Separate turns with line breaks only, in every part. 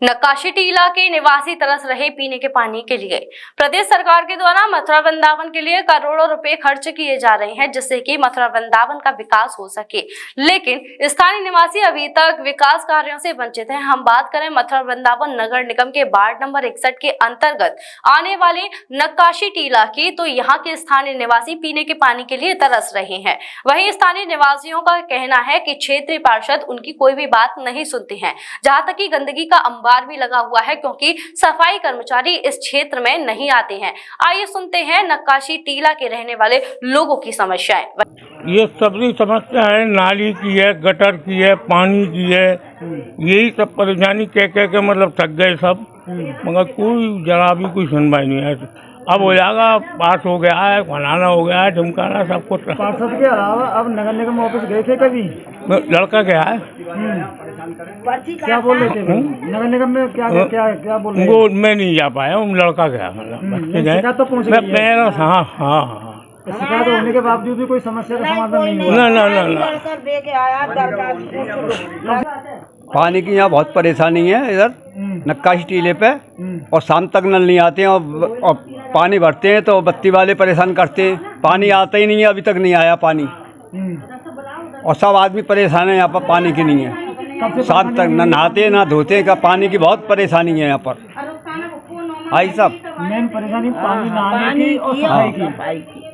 नक्काशी टीला के निवासी तरस रहे पीने के पानी के लिए। प्रदेश सरकार के द्वारा मथुरा वृंदावन के लिए करोड़ों रुपए खर्च किए जा रहे हैं जिससे कि मथुरा वृंदावन का विकास हो सके, लेकिन स्थानीय निवासी अभी तक विकास कार्यों से वंचित हैं। हम बात करें मथुरा वृंदावन नगर निगम के वार्ड नंबर 61 के अंतर्गत आने वाले नक्काशी टीला की, तो यहाँ के स्थानीय निवासी पीने के पानी के लिए तरस रहे हैं। वहीं स्थानीय निवासियों का कहना है कि क्षेत्रीय पार्षद उनकी कोई भी बात नहीं सुनते हैं, जहाँ तक कि गंदगी का भी लगा हुआ है क्योंकि सफाई कर्मचारी इस क्षेत्र में नहीं आते हैं। आइए सुनते हैं नक्काशी टीला के रहने वाले लोगों की समस्याएं।
ये सबकी समस्या है, नाली की है, गटर की है, पानी की है, यही सब परेशानी कह के मतलब थक गए सब, मगर कोई जरा भी कोई सुनवाई नहीं है। अब हो जाएगा, पास हो गया है, फलाना हो गया है, ढुमकाना सब कुछ।
पार्षद के अलावा अब नगर निगम ऑफिस गए थे कभी?
लड़का गया है।
क्या बोल रहे थे नगर निगम में? क्या बोल रहे थे?
वो मैं नहीं जा पाया हूँ, लड़का गया, बच्चे गए।
तो पहुँच गई है।
हाँ।
शिकायत होने के बावजूद भी कोई समस्या का समाधान नहीं हुआ?
ना।
पानी की यहाँ बहुत परेशानी है इधर नक्काशी टीले पे, और शाम तक नल नहीं आते हैं, और पानी भरते हैं तो बत्ती वाले परेशान करते हैं। पानी आता ही नहीं है, अभी तक नहीं आया पानी, और सब आदमी परेशान है यहाँ पर, पानी की नहीं है। शाम तक न नहाते ना धोते का, पानी की बहुत परेशानी है यहाँ पर। आई सब
मेन परेशानी पानी नहाने की और सफाई की।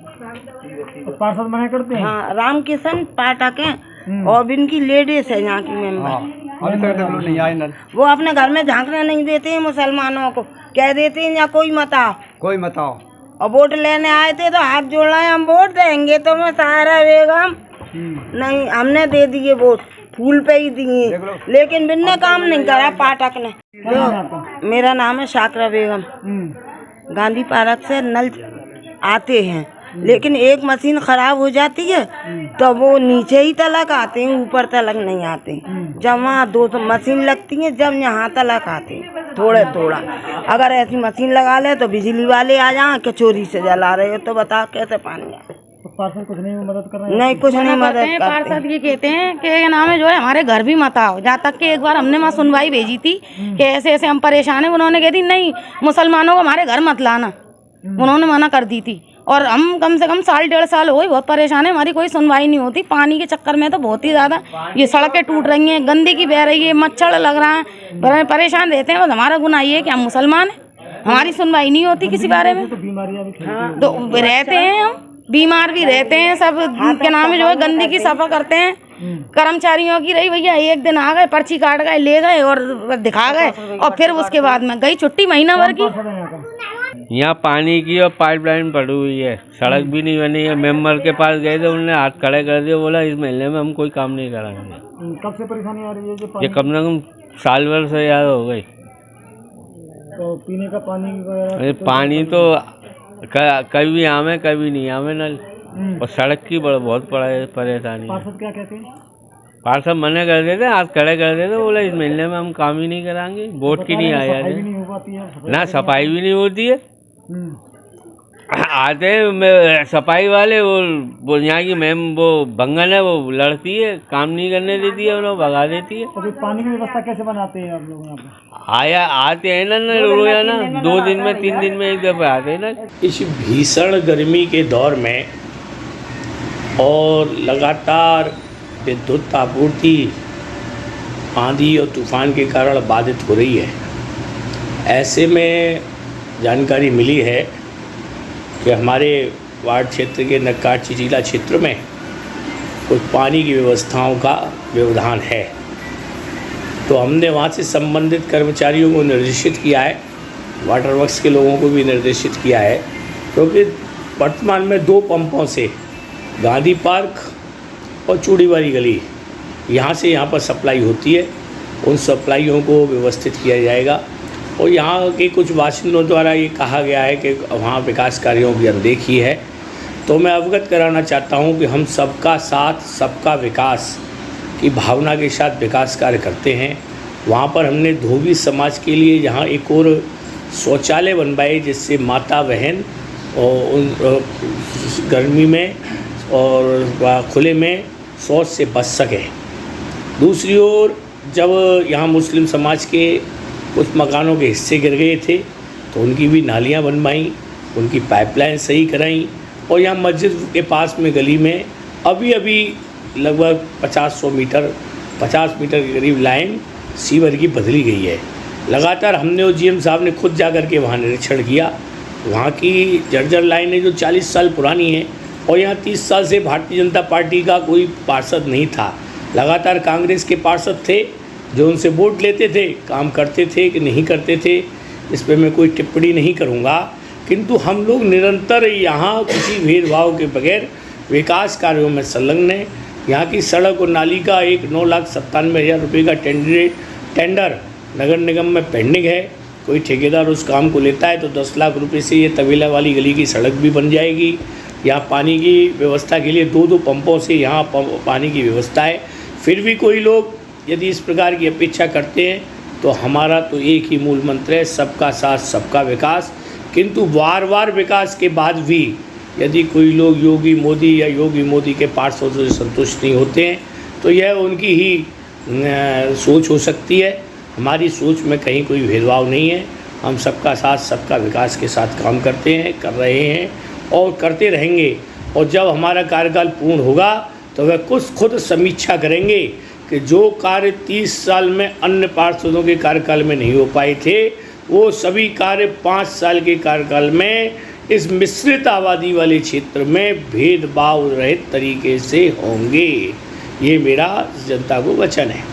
पार्षद मना करते हैं।
हाँ, रामकिशन पाठक है और इनकी लेडीज है यहाँ की मेंबर।
अभी तक नहीं आए नल।
वो अपने घर में झांकने नहीं देते हैं मुसलमानों को, कह देते हैं या कोई मत आओ,
कोई मत आओ।
और वोट लेने आए थे तो हाथ जोड़ रहे हैं, हम वोट देंगे तो मैं सारा बेगम नहीं, हमने दे दिए वोट, फूल पे ही दिए, लेकिन बिन्ने काम नहीं करा पाठक ने। तो मेरा नाम है शाकरा बेगम। गांधी पार्क से नल आते हैं, लेकिन एक मशीन खराब हो जाती है तो वो नीचे ही तलक आते हैं, ऊपर तलक नहीं आते। जब वहाँ 2 मशीन लगती हैं, जब यहाँ तलक आते हैं थोड़ा। अगर ऐसी मशीन लगा ले तो बिजली वाले आ जाए कि चोरी से जला रहे हो, तो बताओ कैसे पानी आए?
तो पार्षद कुछ नहीं मदद कर रहे हैं?
नहीं, कुछ नहीं मदद करते।
पार्षद ये कहते हैं कि नाम है जो है हमारे घर भी मत आओ। जहाँ तक कि एक बार हमने वहाँ सुनवाई भेजी थी कि ऐसे ऐसे हम परेशान हैं, उन्होंने कह दी नहीं, मुसलमानों को हमारे घर मत लाना, उन्होंने मना कर दी थी। और हम कम से कम 1.5 साल हो गए बहुत परेशान है, हमारी कोई सुनवाई नहीं होती। पानी के चक्कर में तो बहुत ही ज़्यादा ये सड़कें टूट रही हैं, गंदगी बह रही है, मच्छर लग रहा है, परेशान रहते हैं। बस हमारा गुनाह ये है कि हम मुसलमान हैं, हमारी सुनवाई नहीं होती किसी बारे में।
तो बीमारियां भी
तो रहते हैं, हम बीमार भी रहते हैं सब। के नाम है जो है गंदगी सफा करते हैं, कर्मचारियों की रही भैया, एक दिन आ गए, पर्ची काट गए, ले गए और दिखा गए, और फिर उसके बाद में गई छुट्टी महीना भर की।
यहाँ पानी की और पाइपलाइन पड़ी हुई है, सड़क भी नहीं बनी है। मेंबर के पास गए थे, उन्होंने हाथ खड़े कर दिए, बोला इस महीने में हम कोई काम नहीं कराएंगे।
कब से परेशानी आ रही है?
ये कम से कम साल भर से याद हो गई।
तो पीने का पानी
पानी तो कभी आवे कभी नहीं आवे नल, और सड़क की बहुत परेशानी।
पार्षद क्या कहते हैं?
पार्षद मना कर देते, हाथ खड़े कर देते, बोला इस महीने में हम काम ही नहीं कराएंगे, वोट की नहीं आया ना, सफाई भी नहीं होती है। आते हैं सफाई वाले, वो यहाँ की मैम वो भंगन है, वो लड़ती है, काम नहीं करने देती है, उन्हें भगा देती है।
तो पानी की व्यवस्था कैसे बनाते हैं आप लोग यहाँ पे?
आते हैं ना रोजाना, 2 दिन में 3 दिन में एक दफा आते हैं ना।
इस भीषण गर्मी के दौर में और लगातार विद्युत आपूर्ति आंधी और तूफान के कारण बाधित हो रही है। ऐसे में जानकारी मिली है कि हमारे वार्ड क्षेत्र के नक्काशी टीला क्षेत्र में कुछ पानी की व्यवस्थाओं का व्यवधान है, तो हमने वहाँ से संबंधित कर्मचारियों को निर्देशित किया है, वाटर वर्क्स के लोगों को भी निर्देशित किया है, क्योंकि वर्तमान में 2 पंपों से गांधी पार्क और चूड़ीवारी गली यहाँ से यहाँ पर सप्लाई होती है, उन सप्लाइयों को व्यवस्थित किया जाएगा। और यहाँ के कुछ बाशिंदों द्वारा ये कहा गया है कि वहाँ विकास कार्यों की अनदेखी है, तो मैं अवगत कराना चाहता हूँ कि हम सबका साथ सबका विकास की भावना के साथ विकास कार्य करते हैं। वहाँ पर हमने धोबी समाज के लिए यहाँ एक और शौचालय बनवाए, जिससे माता बहन और उन गर्मी में और खुले में शौच से बच सकें। दूसरी ओर जब यहाँ मुस्लिम समाज के कुछ मकानों के हिस्से गिर गए थे तो उनकी भी नालियाँ बनवाई, उनकी पाइपलाइन सही कराई। और यहाँ मस्जिद के पास में गली में अभी अभी लगभग 50 मीटर के करीब लाइन सीवर की बदली गई है। लगातार हमने और जीएम साहब ने खुद जा कर के वहाँ निरीक्षण किया। वहाँ की जर्जर लाइनें जो 40 साल पुरानी हैं और यहाँ 30 साल से भारतीय जनता पार्टी का कोई पार्षद नहीं था। लगातार कांग्रेस के पार्षद थे जो उनसे वोट लेते थे, काम करते थे कि नहीं करते थे इस पर मैं कोई टिप्पणी नहीं करूँगा। किंतु हम लोग निरंतर यहाँ किसी भेदभाव के बगैर विकास कार्यों में संलग्न हैं। यहाँ की सड़क और नाली का एक 9,97,000 रुपये का टेंडर नगर निगम में पेंडिंग है। कोई ठेकेदार उस काम को लेता है तो 10 लाख रुपए से ये तबेला वाली गली की सड़क भी बन जाएगी। यहाँ पानी की व्यवस्था के लिए 2-2 पंपों से यहाँ पानी की व्यवस्था है। फिर भी कोई लोग यदि इस प्रकार की अपेक्षा करते हैं तो हमारा तो एक ही मूल मंत्र है, सबका साथ सबका विकास। किंतु बार विकास के बाद भी यदि कोई लोग योगी मोदी या योगी मोदी के पार्षदों से संतुष्ट नहीं होते हैं तो यह उनकी ही सोच हो सकती है। हमारी सोच में कहीं कोई भेदभाव नहीं है। हम सबका साथ सबका विकास के साथ काम करते हैं, कर रहे हैं और करते रहेंगे। और जब हमारा कार्यकाल पूर्ण होगा तो वह खुद समीक्षा करेंगे कि जो कार्य 30 साल में अन्य पार्षदों के कार्यकाल में नहीं हो पाए थे वो सभी कार्य 5 साल के कार्यकाल में इस मिश्रित आबादी वाले क्षेत्र में भेदभाव रहित तरीके से होंगे। ये मेरा जनता को वचन है।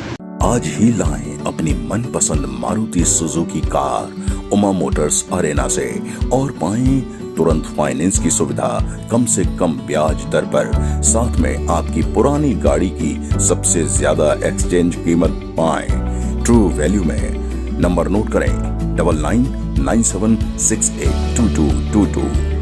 आज ही लाएं अपनी मनपसंद Maruti Suzuki car Uma Motors Arena से और पाएं तुरंत फाइनेंस की सुविधा कम से कम ब्याज दर पर। साथ में आपकी पुरानी गाड़ी की सबसे ज्यादा एक्सचेंज कीमत पाएं। ट्रू वैल्यू में। नंबर नोट करें 9997682222।